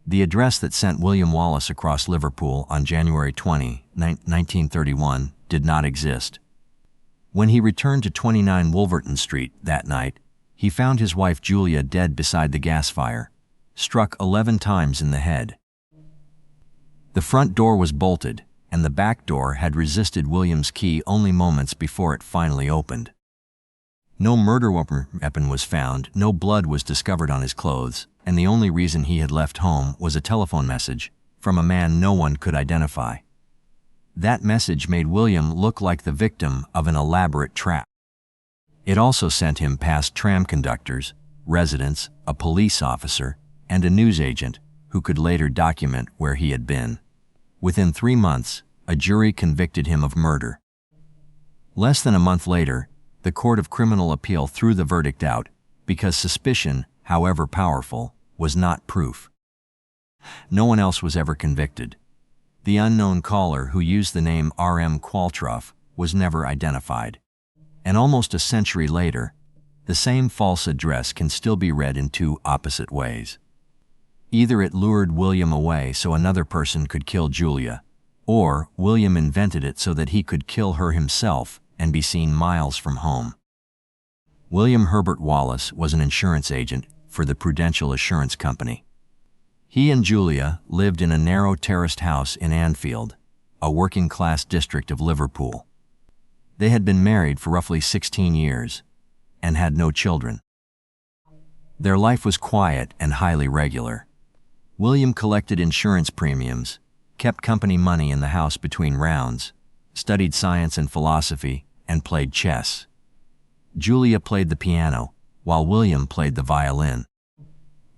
The address that sent William Wallace across Liverpool on January 20, 1931, did not exist. When he returned to 29 Wolverton Street that night, he found his wife Julia dead beside the gas fire, struck 11 times in the head. The front door was bolted, and the back door had resisted William's key only moments before it finally opened. No murder weapon was found, no blood was discovered on his clothes, and the only reason he had left home was a telephone message from a man no one could identify. That message made William look like the victim of an elaborate trap. It also sent him past tram conductors, residents, a police officer, and a newsagent who could later document where he had been. Within 3 months, a jury convicted him of murder. Less than a month later, the Court of Criminal Appeal threw the verdict out because suspicion, however powerful, was not proof. No one else was ever convicted. The unknown caller who used the name R.M. Qualtrough was never identified. And almost a century later, the same false address can still be read in 2 opposite ways. Either it lured William away so another person could kill Julia, or William invented it so that he could kill her himself and be seen miles from home. William Herbert Wallace was an insurance agent for the Prudential Assurance Company. He and Julia lived in a narrow terraced house in Anfield, a working-class district of Liverpool. They had been married for roughly 16 years and had no children. Their life was quiet and highly regular. William collected insurance premiums, kept company money in the house between rounds, studied science and philosophy, and played chess. Julia played the piano, while William played the violin.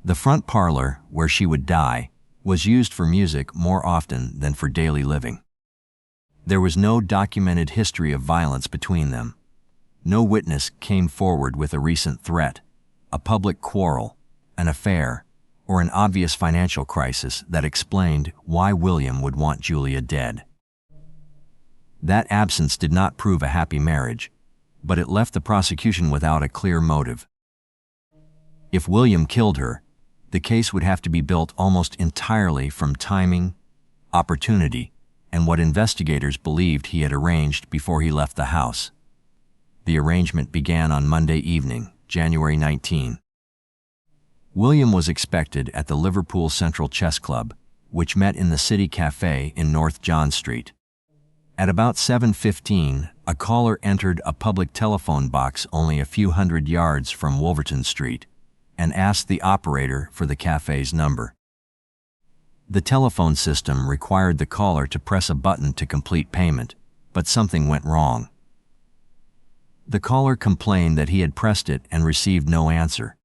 The front parlor, where she would die, was used for music more often than for daily living. There was no documented history of violence between them. No witness came forward with a recent threat, a public quarrel, an affair, or an obvious financial crisis that explained why William would want Julia dead. That absence did not prove a happy marriage, but it left the prosecution without a clear motive. If William killed her, the case would have to be built almost entirely from timing, opportunity, and what investigators believed he had arranged before he left the house. The arrangement began on Monday evening, January 19. William was expected at the Liverpool Central Chess Club, which met in the City Café in North John Street. At about 7:15, a caller entered a public telephone box only a few hundred yards from Wolverton Street and asked the operator for the cafe's number. The telephone system required the caller to press a button to complete payment, but something went wrong. The caller complained that he had pressed it and received no answer.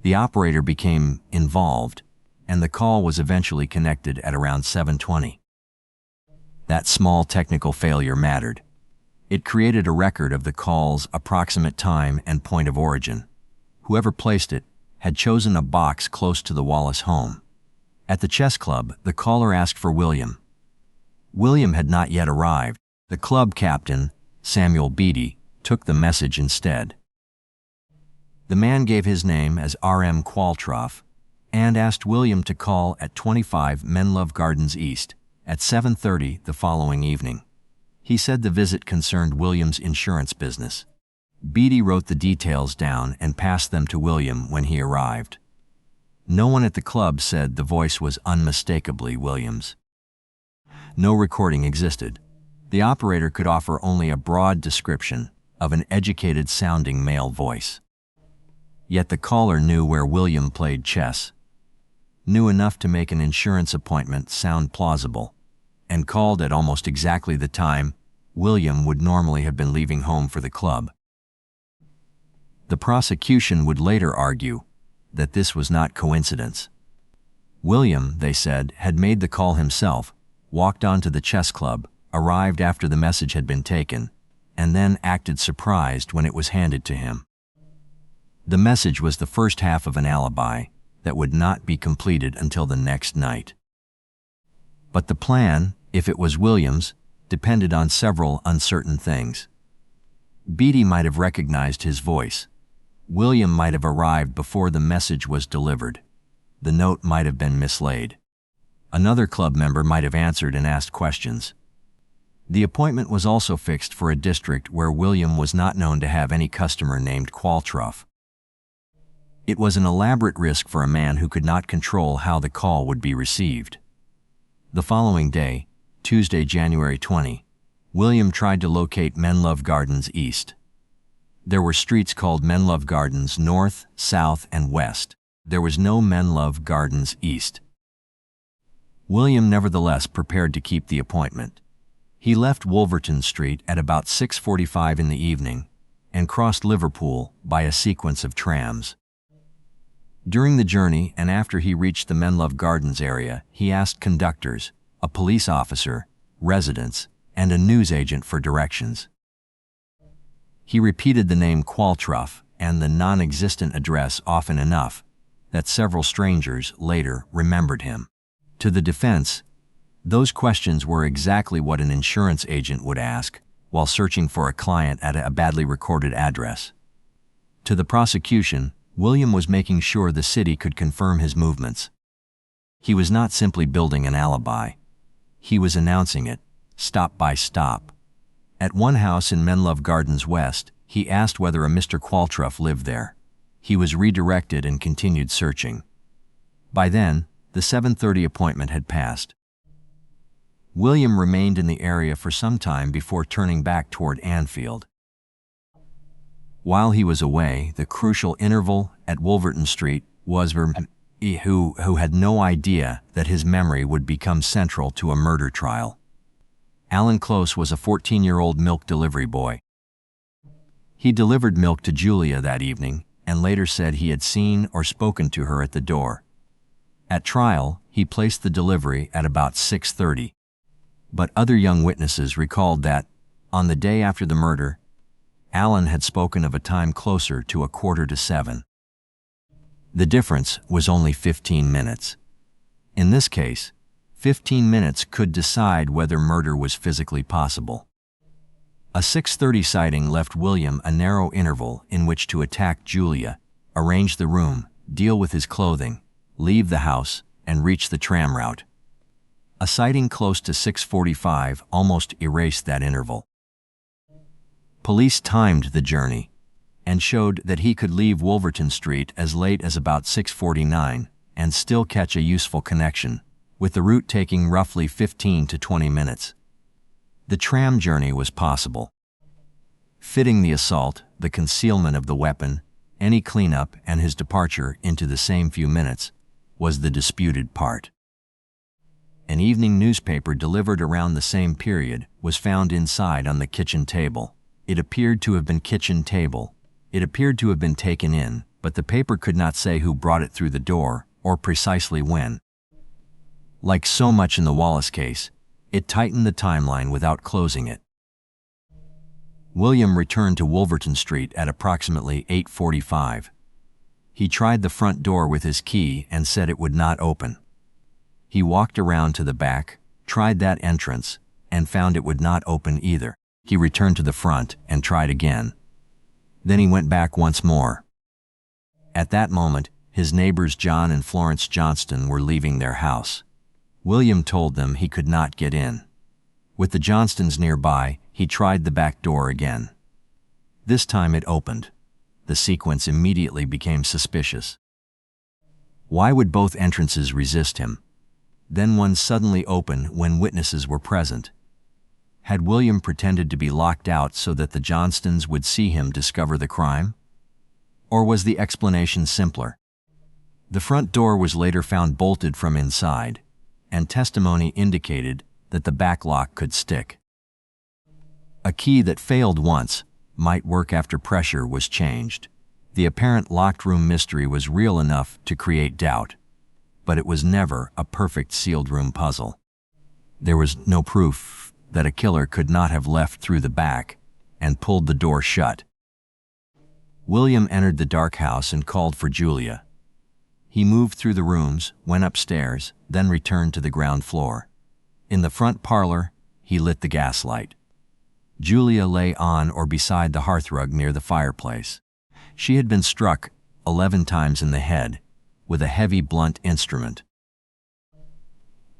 The operator became involved, and the call was eventually connected at around 7:20. That small technical failure mattered. It created a record of the call's approximate time and point of origin. Whoever placed it had chosen a box close to the Wallace home. At the chess club, the caller asked for William. William had not yet arrived. The club captain, Samuel Beattie, took the message instead. The man gave his name as R.M. Qualtrough and asked William to call at 25 Menlove Gardens East at 7:30 the following evening. He said the visit concerned William's insurance business. Beattie wrote the details down and passed them to William when he arrived. No one at the club said the voice was unmistakably William's. No recording existed. The operator could offer only a broad description of an educated-sounding male voice. Yet the caller knew where William played chess, knew enough to make an insurance appointment sound plausible, and called at almost exactly the time William would normally have been leaving home for the club. The prosecution would later argue that this was not coincidence. William, they said, had made the call himself, walked onto the chess club, arrived after the message had been taken, and then acted surprised when it was handed to him. The message was the first half of an alibi that would not be completed until the next night. But the plan, if it was William's, depended on several uncertain things. Beattie might have recognized his voice. William might have arrived before the message was delivered. the note might have been mislaid. Another club member might have answered and asked questions. The appointment was also fixed for a district where William was not known to have any customer named Qualtrough. It was an elaborate risk for a man who could not control how the call would be received. The following day, Tuesday, January 20, William tried to locate Menlove Gardens East. There were streets called Menlove Gardens North, South, and West. There was no Menlove Gardens East. William nevertheless prepared to keep the appointment. He left Wolverton Street at about 6:45 in the evening and crossed Liverpool by a sequence of trams. During the journey and after he reached the Menlove Gardens area, he asked conductors, a police officer, residents, and a newsagent for directions. He repeated the name Qualtrough and the non-existent address often enough that several strangers later remembered him. To the defense, those questions were exactly what an insurance agent would ask while searching for a client at a badly recorded address. To the prosecution, William was making sure the city could confirm his movements. He was not simply building an alibi. He was announcing it, stop by stop. At one house in Menlove Gardens West, he asked whether a Mr. Qualtrough lived there. He was redirected and continued searching. By then, the 7:30 appointment had passed. William remained in the area for some time before turning back toward Anfield. While he was away, the crucial interval at Wolverton Street was who had no idea that his memory would become central to a murder trial. Alan Close was a 14-year-old milk delivery boy. He delivered milk to Julia that evening and later said he had seen or spoken to her at the door. At trial, he placed the delivery at about 6:30. But other young witnesses recalled that, on the day after the murder, Alan had spoken of a time closer to 6:45. The difference was only 15 minutes. In this case, 15 minutes could decide whether murder was physically possible. A 6:30 sighting left William a narrow interval in which to attack Julia, arrange the room, deal with his clothing, leave the house, and reach the tram route. A sighting close to 6:45 almost erased that interval. Police timed the journey and showed that he could leave Wolverton Street as late as about 6:49 and still catch a useful connection, with the route taking roughly 15 to 20 minutes. The tram journey was possible. Fitting the assault, the concealment of the weapon, any cleanup, and his departure into the same few minutes was the disputed part. An evening newspaper delivered around the same period was found inside on the kitchen table. It appeared to have been taken in, but the paper could not say who brought it through the door or precisely when. Like so much in the Wallace case, it tightened the timeline without closing it. William returned to Wolverton Street at approximately 8:45. He tried the front door with his key and said it would not open. He walked around to the back, tried that entrance, and found it would not open either. He returned to the front and tried again. Then he went back once more. At that moment, his neighbors John and Florence Johnston were leaving their house. William told them he could not get in. With the Johnstons nearby, he tried the back door again. This time it opened. The sequence immediately became suspicious. Why would both entrances resist him? Then one suddenly open when witnesses were present. Had William pretended to be locked out so that the Johnstons would see him discover the crime? Or was the explanation simpler? The front door was later found bolted from inside, and testimony indicated that the back lock could stick. A key that failed once might work after pressure was changed. The apparent locked room mystery was real enough to create doubt, but it was never a perfect sealed room puzzle. There was no proof that a killer could not have left through the back and pulled the door shut. William entered the dark house and called for Julia. He moved through the rooms, went upstairs, then returned to the ground floor. In the front parlor, he lit the gaslight. Julia lay on or beside the hearthrug near the fireplace. She had been struck 11 times in the head, with a heavy blunt instrument.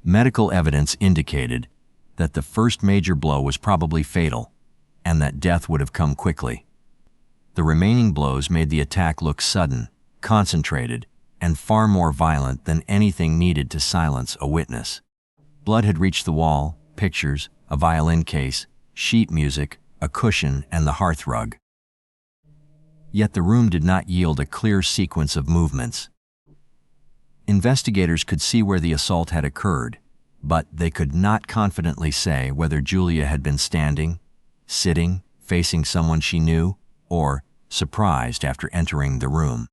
Medical evidence indicated that the first major blow was probably fatal, and that death would have come quickly. The remaining blows made the attack look sudden, concentrated, and far more violent than anything needed to silence a witness. Blood had reached the wall, pictures, a violin case, sheet music, a cushion, and the hearthrug. Yet the room did not yield a clear sequence of movements. Investigators could see where the assault had occurred, but they could not confidently say whether Julia had been standing, sitting, facing someone she knew, or surprised after entering the room.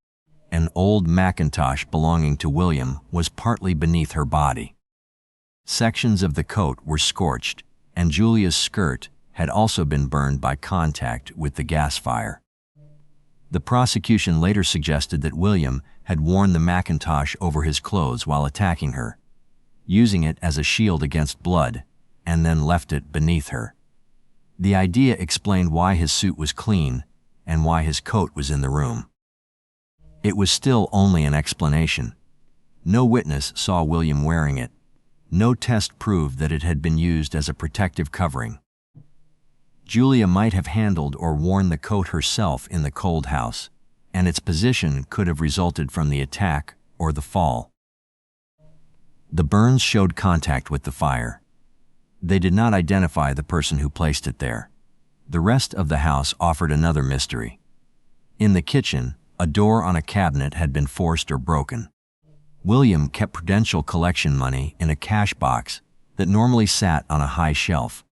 An old mackintosh belonging to William was partly beneath her body. Sections of the coat were scorched, and Julia's skirt had also been burned by contact with the gas fire. The prosecution later suggested that William had worn the mackintosh over his clothes while attacking her, using it as a shield against blood, and then left it beneath her. The idea explained why his suit was clean and why his coat was in the room. It was still only an explanation. No witness saw William wearing it. No test proved that it had been used as a protective covering. Julia might have handled or worn the coat herself in the cold house, and its position could have resulted from the attack or the fall. The burns showed contact with the fire. They did not identify the person who placed it there. The rest of the house offered another mystery. In the kitchen, a door on a cabinet had been forced or broken. William kept Prudential collection money in a cash box that normally sat on a high shelf.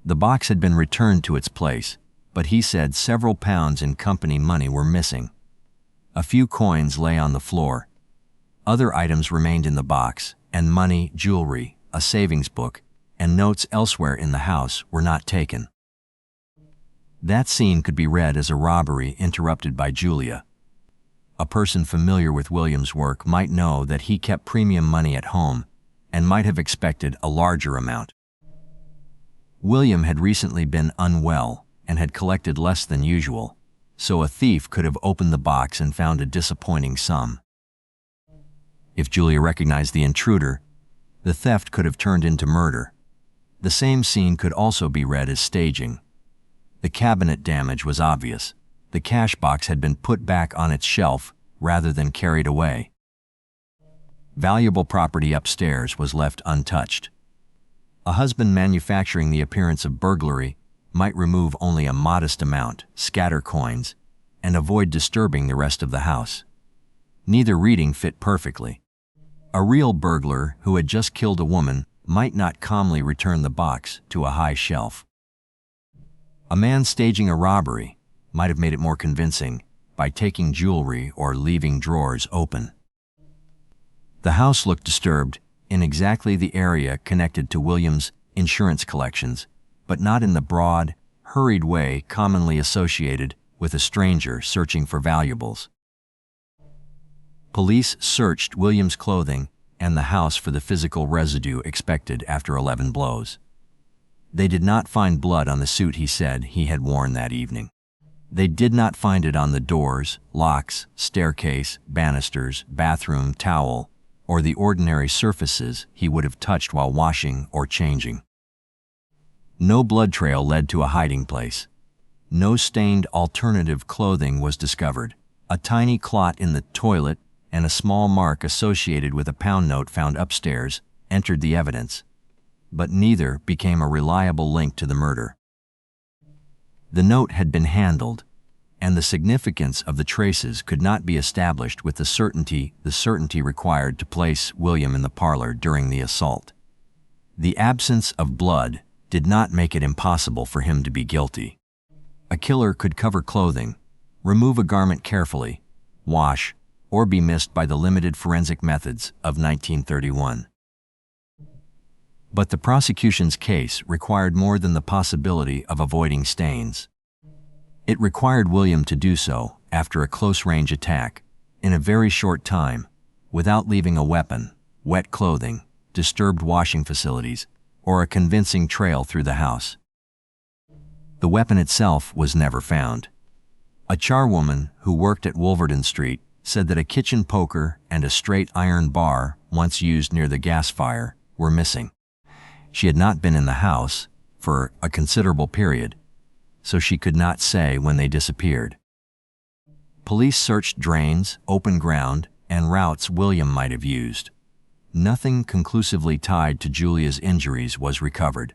The box had been returned to its place, but he said several pounds in company money were missing. A few coins lay on the floor. Other items remained in the box, and money, jewelry, a savings book, and notes elsewhere in the house were not taken. That scene could be read as a robbery interrupted by Julia. A person familiar with William's work might know that he kept premium money at home and might have expected a larger amount. William had recently been unwell and had collected less than usual, so a thief could have opened the box and found a disappointing sum. If Julia recognized the intruder, the theft could have turned into murder. The same scene could also be read as staging. The cabinet damage was obvious. The cash box had been put back on its shelf rather than carried away. Valuable property upstairs was left untouched. A husband manufacturing the appearance of burglary might remove only a modest amount, scatter coins, and avoid disturbing the rest of the house. Neither reading fit perfectly. A real burglar who had just killed a woman might not calmly return the box to a high shelf. A man staging a robbery might have made it more convincing by taking jewelry or leaving drawers open. The house looked disturbed in exactly the area connected to William's insurance collections, but not in the broad, hurried way commonly associated with a stranger searching for valuables. Police searched William's clothing and the house for the physical residue expected after 11 blows. They did not find blood on the suit he said he had worn that evening. They did not find it on the doors, locks, staircase, banisters, bathroom towel, or the ordinary surfaces he would have touched while washing or changing. No blood trail led to a hiding place. No stained alternative clothing was discovered. A tiny clot in the toilet and a small mark associated with a pound note found upstairs entered the evidence, but neither became a reliable link to the murder. The note had been handled, and the significance of the traces could not be established with the certainty required to place William in the parlor during the assault. The absence of blood did not make it impossible for him to be guilty. A killer could cover clothing, remove a garment carefully, wash, or be missed by the limited forensic methods of 1931. But the prosecution's case required more than the possibility of avoiding stains. It required William to do so after a close-range attack, in a very short time, without leaving a weapon, wet clothing, disturbed washing facilities, or a convincing trail through the house. The weapon itself was never found. A charwoman who worked at Wolverton Street said that a kitchen poker and a straight iron bar, once used near the gas fire, were missing. She had not been in the house for a considerable period, so she could not say when they disappeared. Police searched drains, open ground, and routes William might have used. Nothing conclusively tied to Julia's injuries was recovered.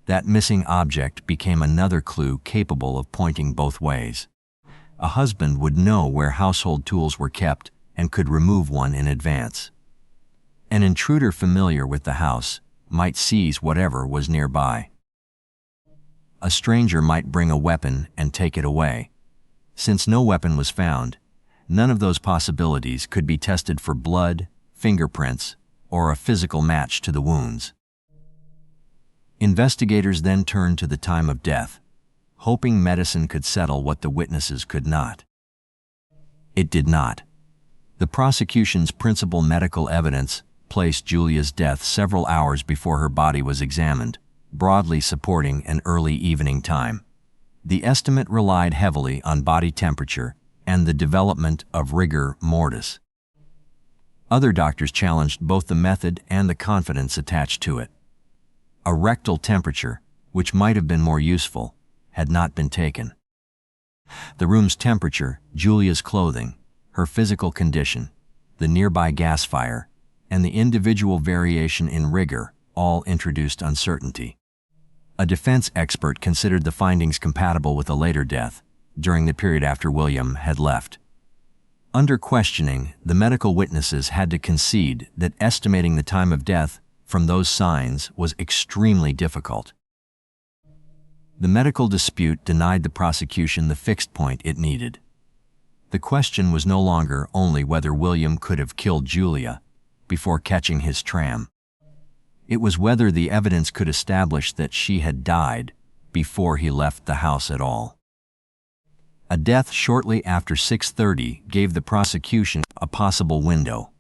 That missing object became another clue capable of pointing both ways. A husband would know where household tools were kept and could remove one in advance. An intruder familiar with the house might seize whatever was nearby. A stranger might bring a weapon and take it away. Since no weapon was found, none of those possibilities could be tested for blood, fingerprints, or a physical match to the wounds. Investigators then turned to the time of death, hoping medicine could settle what the witnesses could not. It did not. The prosecution's principal medical evidence placed Julia's death several hours before her body was examined, broadly supporting an early evening time. The estimate relied heavily on body temperature and the development of rigor mortis. Other doctors challenged both the method and the confidence attached to it. A rectal temperature, which might have been more useful, had not been taken. The room's temperature, Julia's clothing, her physical condition, the nearby gas fire, and the individual variation in rigor all introduced uncertainty. A defense expert considered the findings compatible with a later death, during the period after William had left. Under questioning, the medical witnesses had to concede that estimating the time of death from those signs was extremely difficult. The medical dispute denied the prosecution the fixed point it needed. The question was no longer only whether William could have killed Julia before catching his tram. It was whether the evidence could establish that she had died before he left the house at all. A death shortly after 6:30 gave the prosecution a possible window.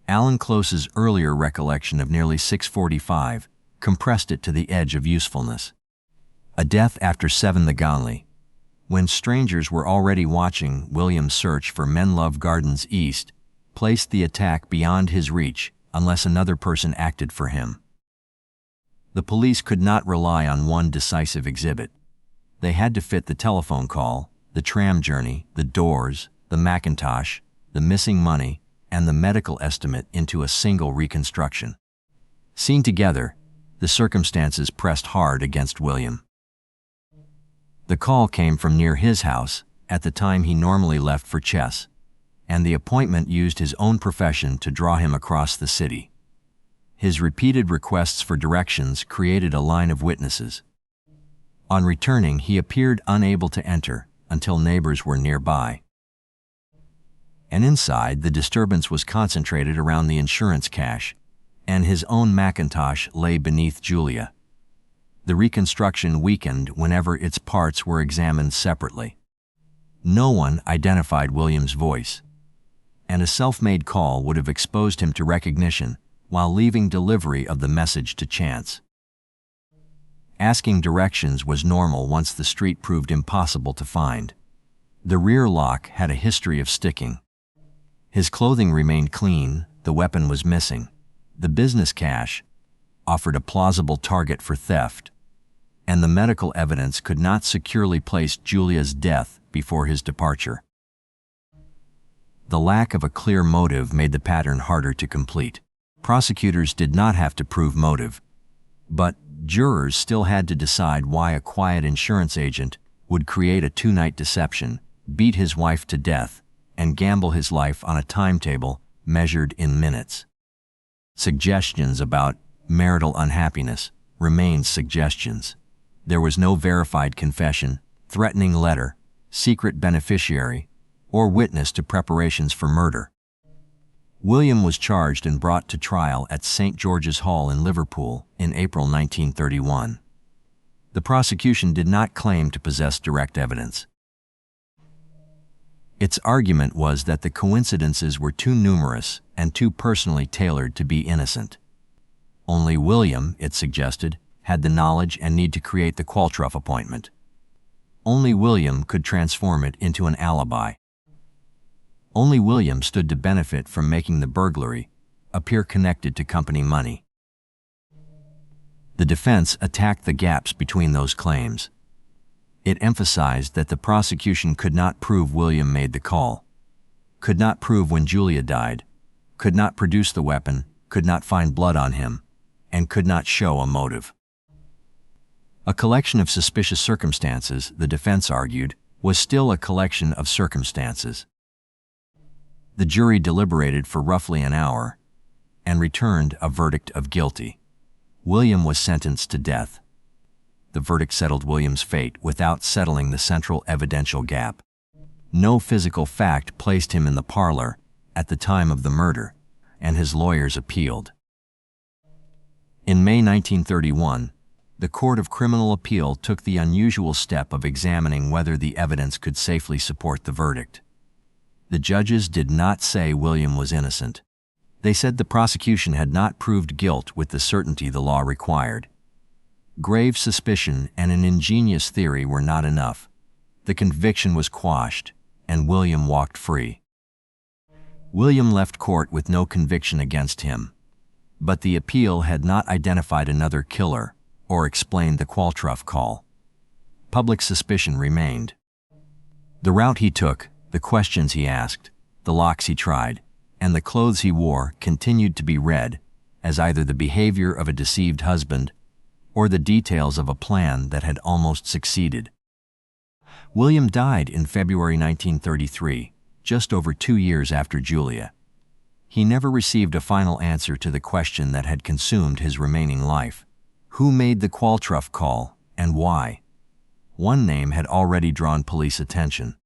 Alan Close's earlier recollection of nearly 6:45 compressed it to the edge of usefulness. A death after 7 the Gonley, when strangers were already watching William's search for Menlove Gardens East, placed the attack beyond his reach unless another person acted for him. The police could not rely on one decisive exhibit. They had to fit the telephone call, the tram journey, the doors, the mackintosh, the missing money, and the medical estimate into a single reconstruction. Seen together, the circumstances pressed hard against William. The call came from near his house at the time he normally left for chess, and the appointment used his own profession to draw him across the city. His repeated requests for directions created a line of witnesses. On returning, he appeared unable to enter until neighbors were nearby. And inside, the disturbance was concentrated around the insurance cash, and his own mackintosh lay beneath Julia. The reconstruction weakened whenever its parts were examined separately. No one identified William's voice, and a self-made call would have exposed him to recognition while leaving delivery of the message to chance. Asking directions was normal once the street proved impossible to find. The rear lock had a history of sticking. His clothing remained clean, the weapon was missing. The business cash offered a plausible target for theft, and the medical evidence could not securely place Julia's death before his departure. The lack of a clear motive made the pattern harder to complete. Prosecutors did not have to prove motive, but jurors still had to decide why a quiet insurance agent would create a 2-night deception, beat his wife to death, and gamble his life on a timetable measured in minutes. Suggestions about marital unhappiness remained suggestions. There was no verified confession, threatening letter, secret beneficiary, or witness to preparations for murder. William was charged and brought to trial at St. George's Hall in Liverpool in April 1931. The prosecution did not claim to possess direct evidence. Its argument was that the coincidences were too numerous and too personally tailored to be innocent. Only William, it suggested, had the knowledge and need to create the Qualtrough appointment. Only William could transform it into an alibi. Only William stood to benefit from making the burglary appear connected to company money. The defense attacked the gaps between those claims. It emphasized that the prosecution could not prove William made the call, could not prove when Julia died, could not produce the weapon, could not find blood on him, and could not show a motive. A collection of suspicious circumstances, the defense argued, was still a collection of circumstances. The jury deliberated for roughly an hour and returned a verdict of guilty. William was sentenced to death. The verdict settled William's fate without settling the central evidential gap. No physical fact placed him in the parlor at the time of the murder, and his lawyers appealed. In May 1931, the Court of Criminal Appeal took the unusual step of examining whether the evidence could safely support the verdict. The judges did not say William was innocent. They said the prosecution had not proved guilt with the certainty the law required. Grave suspicion and an ingenious theory were not enough. The conviction was quashed, and William walked free. William left court with no conviction against him, but the appeal had not identified another killer or explained the Qualtrough call. Public suspicion remained. The route he took, the questions he asked, the locks he tried, and the clothes he wore continued to be read as either the behavior of a deceived husband or the details of a plan that had almost succeeded. William died in February 1933, just over 2 years after Julia. He never received a final answer to the question that had consumed his remaining life. Who made the Qualtrough call, and why? One name had already drawn police attention.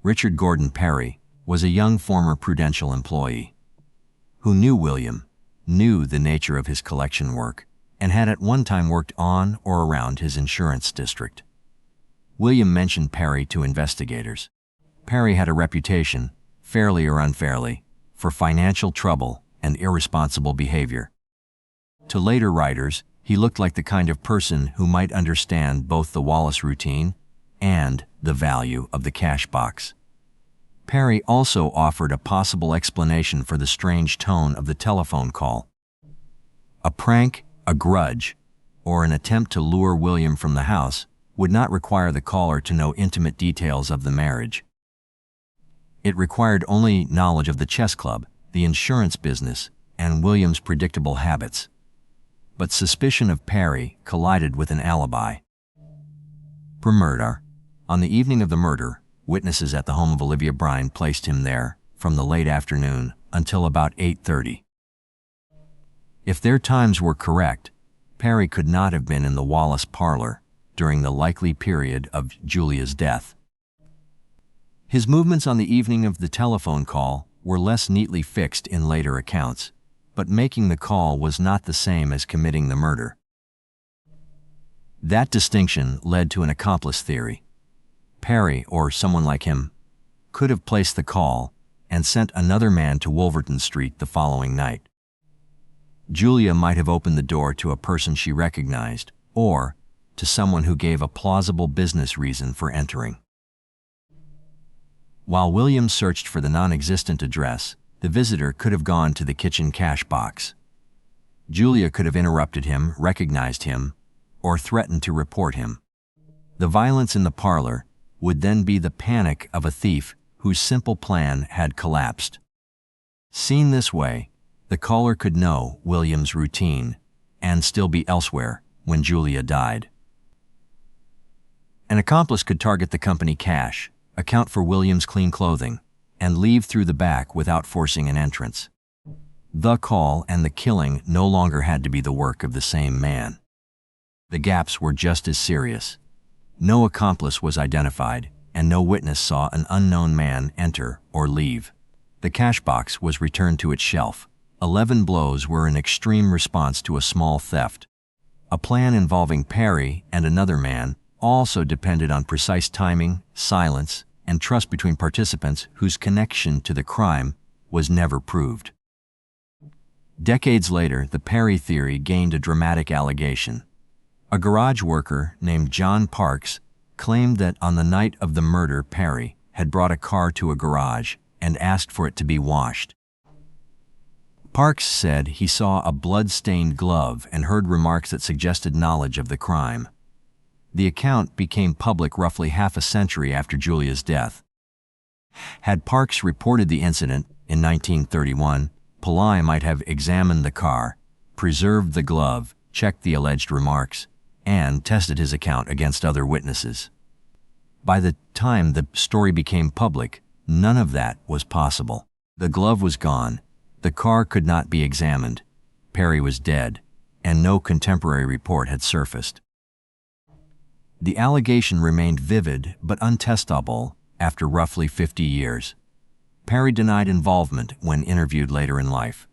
Richard Gordon Perry was a young former Prudential employee who knew William, knew the nature of his collection work, and had at one time worked on or around his insurance district. William mentioned Perry to investigators. Perry had a reputation, fairly or unfairly, for financial trouble and irresponsible behavior. To later writers, he looked like the kind of person who might understand both the Wallace routine and the value of the cash box. Perry also offered a possible explanation for the strange tone of the telephone call. A prank, a grudge, or an attempt to lure William from the house would not require the caller to know intimate details of the marriage. It required only knowledge of the chess club, the insurance business, and William's predictable habits. But suspicion of Perry collided with an alibi. Per murder. On the evening of the murder, witnesses at the home of Olivia Brine placed him there from the late afternoon until about 8:30. If their times were correct, Perry could not have been in the Wallace parlor during the likely period of Julia's death. His movements on the evening of the telephone call were less neatly fixed in later accounts, but making the call was not the same as committing the murder. That distinction led to an accomplice theory. Perry, or someone like him, could have placed the call and sent another man to Wolverton Street the following night. Julia might have opened the door to a person she recognized, or to someone who gave a plausible business reason for entering. While William searched for the non-existent address, the visitor could have gone to the kitchen cash box. Julia could have interrupted him, recognized him, or threatened to report him. The violence in the parlor would then be the panic of a thief whose simple plan had collapsed. Seen this way, the caller could know William's routine and still be elsewhere when Julia died. An accomplice could target the company cash, account for William's clean clothing, and leave through the back without forcing an entrance. The call and the killing no longer had to be the work of the same man. The gaps were just as serious. No accomplice was identified, and no witness saw an unknown man enter or leave. The cash box was returned to its shelf. 11 blows were an extreme response to a small theft. A plan involving Perry and another man also depended on precise timing, silence, and trust between participants whose connection to the crime was never proved. Decades later, the Perry theory gained a dramatic allegation. A garage worker named John Parks claimed that on the night of the murder, Perry had had brought a car to a garage and asked for it to be washed. Parks said he saw a blood-stained glove and heard remarks that suggested knowledge of the crime. The account became public roughly half a century after Julia's death. Had Parks reported the incident in 1931, Pillai might have examined the car, preserved the glove, checked the alleged remarks, and tested his account against other witnesses. By the time the story became public, none of that was possible. The glove was gone, the car could not be examined, Perry was dead, and no contemporary report had surfaced. The allegation remained vivid but untestable after roughly 50 years. Perry denied involvement when interviewed later in life.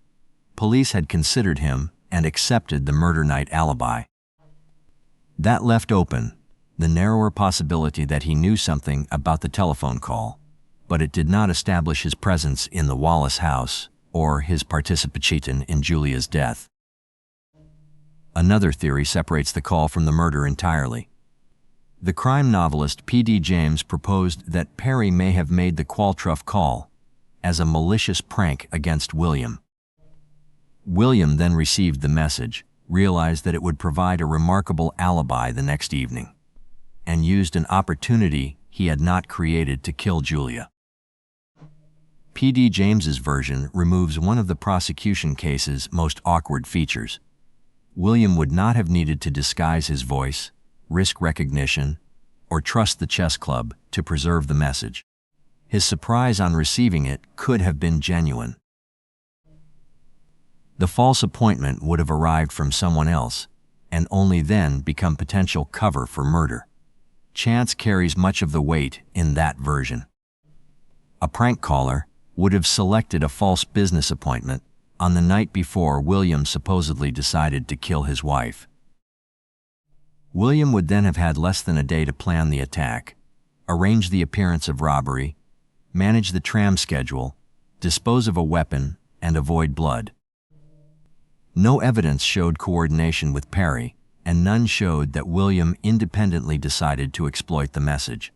Police had considered him and accepted the murder night alibi. That left open the narrower possibility that he knew something about the telephone call, but it did not establish his presence in the Wallace house or his participation in Julia's death. Another theory separates the call from the murder entirely. The crime novelist P.D. James proposed that Perry may have made the Qualtrough call as a malicious prank against William. William then received the message, realized that it would provide a remarkable alibi the next evening, and used an opportunity he had not created to kill Julia. P.D. James's version removes one of the prosecution case's most awkward features. William would not have needed to disguise his voice, risk recognition, or trust the chess club to preserve the message. His surprise on receiving it could have been genuine. The false appointment would have arrived from someone else, and only then become potential cover for murder. Chance carries much of the weight in that version. A prank caller would have selected a false business appointment on the night before William supposedly decided to kill his wife. William would then have had less than a day to plan the attack, arrange the appearance of robbery, manage the tram schedule, dispose of a weapon, and avoid blood. No evidence showed coordination with Perry, and none showed that William independently decided to exploit the message.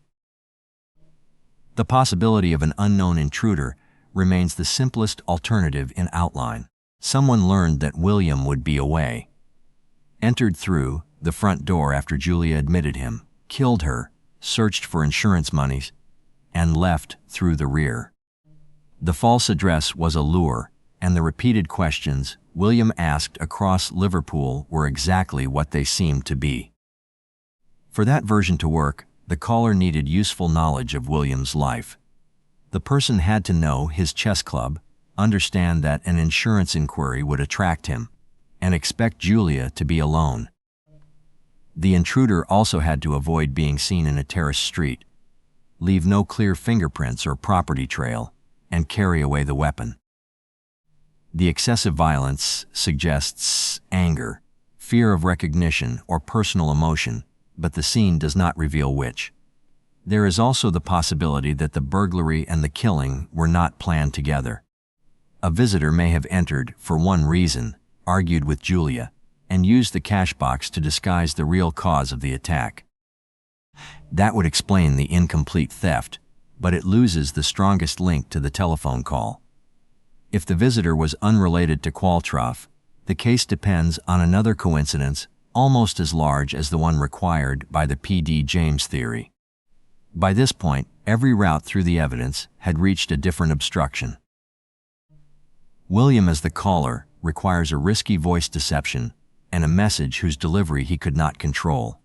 The possibility of an unknown intruder remains the simplest alternative in outline. Someone learned that William would be away, entered through the front door after Julia admitted him, killed her, searched for insurance monies, and left through the rear. The false address was a lure, and the repeated questions William asked across Liverpool were exactly what they seemed to be. For that version to work, the caller needed useful knowledge of William's life. The person had to know his chess club, understand that an insurance inquiry would attract him, and expect Julia to be alone. The intruder also had to avoid being seen in a terraced street, leave no clear fingerprints or property trail, and carry away the weapon. The excessive violence suggests anger, fear of recognition, or personal emotion, but the scene does not reveal which. There is also the possibility that the burglary and the killing were not planned together. A visitor may have entered for one reason, argued with Julia, and used the cash box to disguise the real cause of the attack. That would explain the incomplete theft, but it loses the strongest link to the telephone call. If the visitor was unrelated to Qualtrough, the case depends on another coincidence almost as large as the one required by the P.D. James theory. By this point, every route through the evidence had reached a different obstruction. William as the caller requires a risky voice deception and a message whose delivery he could not control.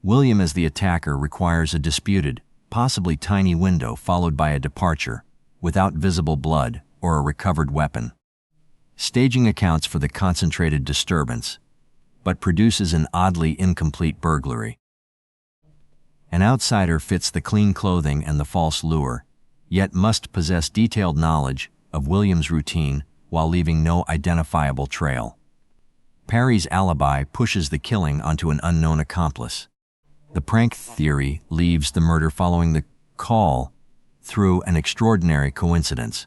William as the attacker requires a disputed, possibly tiny window followed by a departure, without visible blood or a recovered weapon. Staging accounts for the concentrated disturbance, but produces an oddly incomplete burglary. An outsider fits the clean clothing and the false lure, yet must possess detailed knowledge of William's routine while leaving no identifiable trail. Perry's alibi pushes the killing onto an unknown accomplice. The prank theory leaves the murder following the call through an extraordinary coincidence.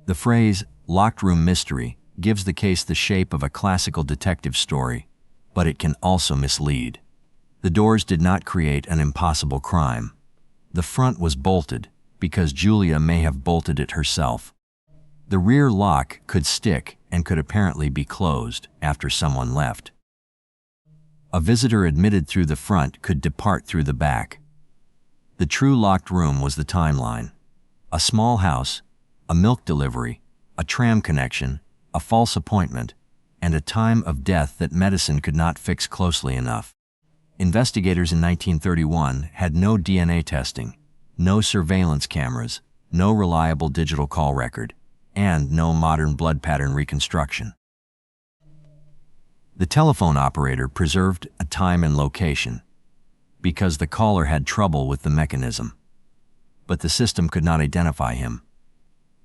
The phrase, locked room mystery, gives the case the shape of a classical detective story, but it can also mislead. The doors did not create an impossible crime. The front was bolted, because Julia may have bolted it herself. The rear lock could stick and could apparently be closed after someone left. A visitor admitted through the front could depart through the back. The true locked room was the timeline. A small house, a milk delivery, a tram connection, a false appointment, and a time of death that medicine could not fix closely enough. Investigators in 1931 had no DNA testing, no surveillance cameras, no reliable digital call record, and no modern blood pattern reconstruction. The telephone operator preserved a time and location because the caller had trouble with the mechanism, but the system could not identify him.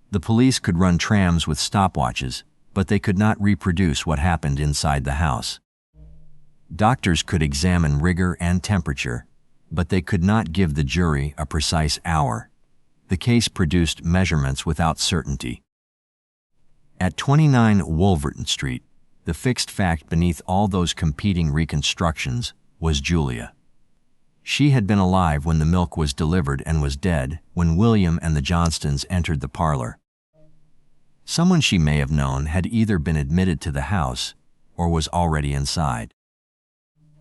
The police could run trams with stopwatches, but they could not reproduce what happened inside the house. Doctors could examine rigor and temperature, but they could not give the jury a precise hour. The case produced measurements without certainty. At 29 Wolverton Street, the fixed fact beneath all those competing reconstructions was Julia. She had been alive when the milk was delivered and was dead when William and the Johnstons entered the parlor. Someone she may have known had either been admitted to the house or was already inside.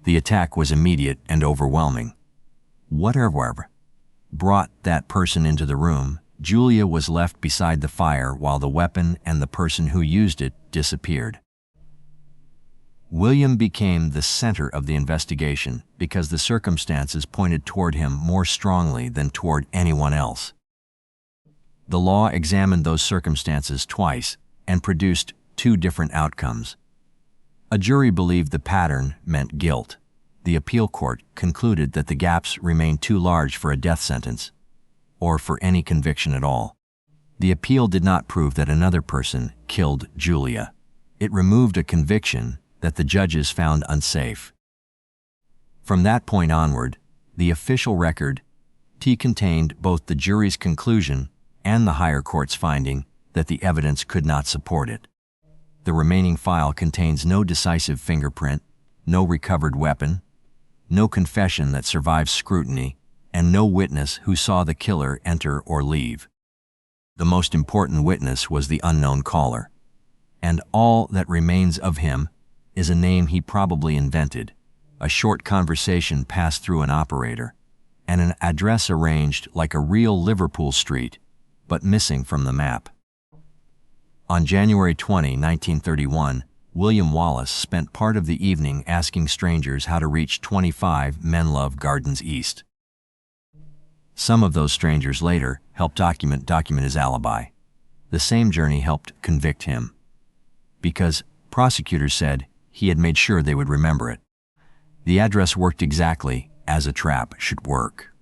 The attack was immediate and overwhelming. Whatever brought that person into the room, Julia was left beside the fire while the weapon and the person who used it disappeared. William became the center of the investigation because the circumstances pointed toward him more strongly than toward anyone else. The law examined those circumstances twice and produced two different outcomes. A jury believed the pattern meant guilt. The appeal court concluded that the gaps remained too large for a death sentence, or for any conviction at all. The appeal did not prove that another person killed Julia. It removed a conviction that the judges found unsafe. From that point onward, the official record contained both the jury's conclusion and the higher court's finding that the evidence could not support it. The remaining file contains no decisive fingerprint, no recovered weapon, no confession that survives scrutiny, and no witness who saw the killer enter or leave. The most important witness was the unknown caller, and all that remains of him is a name he probably invented, a short conversation passed through an operator, and an address arranged like a real Liverpool street, but missing from the map. On January 20, 1931, William Wallace spent part of the evening asking strangers how to reach 25 Menlove Gardens East. Some of those strangers later helped document his alibi. The same journey helped convict him, because prosecutors said he had made sure they would remember it. The address worked exactly as a trap should work.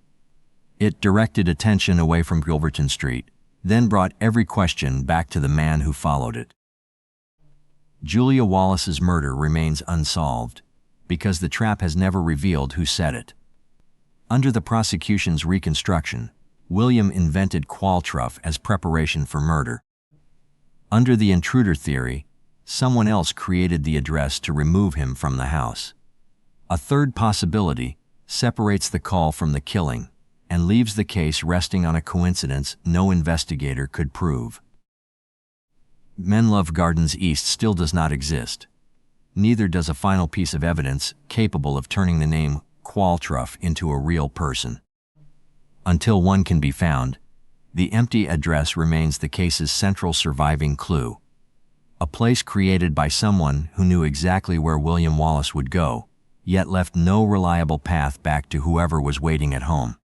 It directed attention away from Wolverton Street, then brought every question back to the man who followed it. Julia Wallace's murder remains unsolved because the trap has never revealed who set it. Under the prosecution's reconstruction, William invented Qualtrough as preparation for murder. Under the intruder theory, someone else created the address to remove him from the house. A third possibility separates the call from the killing and leaves the case resting on a coincidence no investigator could prove. Menlove Gardens East still does not exist. Neither does a final piece of evidence capable of turning the name Qualtrough into a real person. Until one can be found, the empty address remains the case's central surviving clue. A place created by someone who knew exactly where William Wallace would go, yet left no reliable path back to whoever was waiting at home.